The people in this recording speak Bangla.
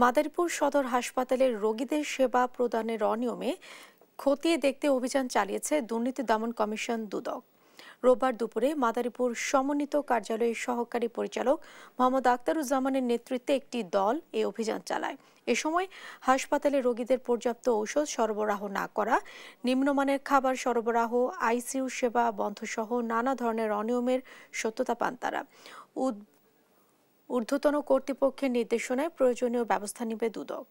মাদারীপুর সদর হাসপাতালের রোগীদের সেবা প্রদানের অনিয়মে খতিয়ে দেখতে অভিযান চালিয়েছে দুর্নীতি দমন কমিশন দুদক। রোববার দুপুরে মাদারীপুর সমন্বিত কার্যালয়ের সহকারী পরিচালক মোহাম্মদ আখতারুজ্জামানের নেতৃত্বে একটি দল এই অভিযান চালায়। এ সময় হাসপাতালে রোগীদের পর্যাপ্ত ঔষধ সরবরাহ না করা, নিম্নমানের খাবার সরবরাহ, আইসিইউ সেবা বন্ধসহ নানা ধরনের অনিয়মের সত্যতা পান তারা। ঊর্ধ্বতন কর্তৃপক্ষের নির্দেশনায় প্রয়োজনীয় ব্যবস্থা নেবে দুদক।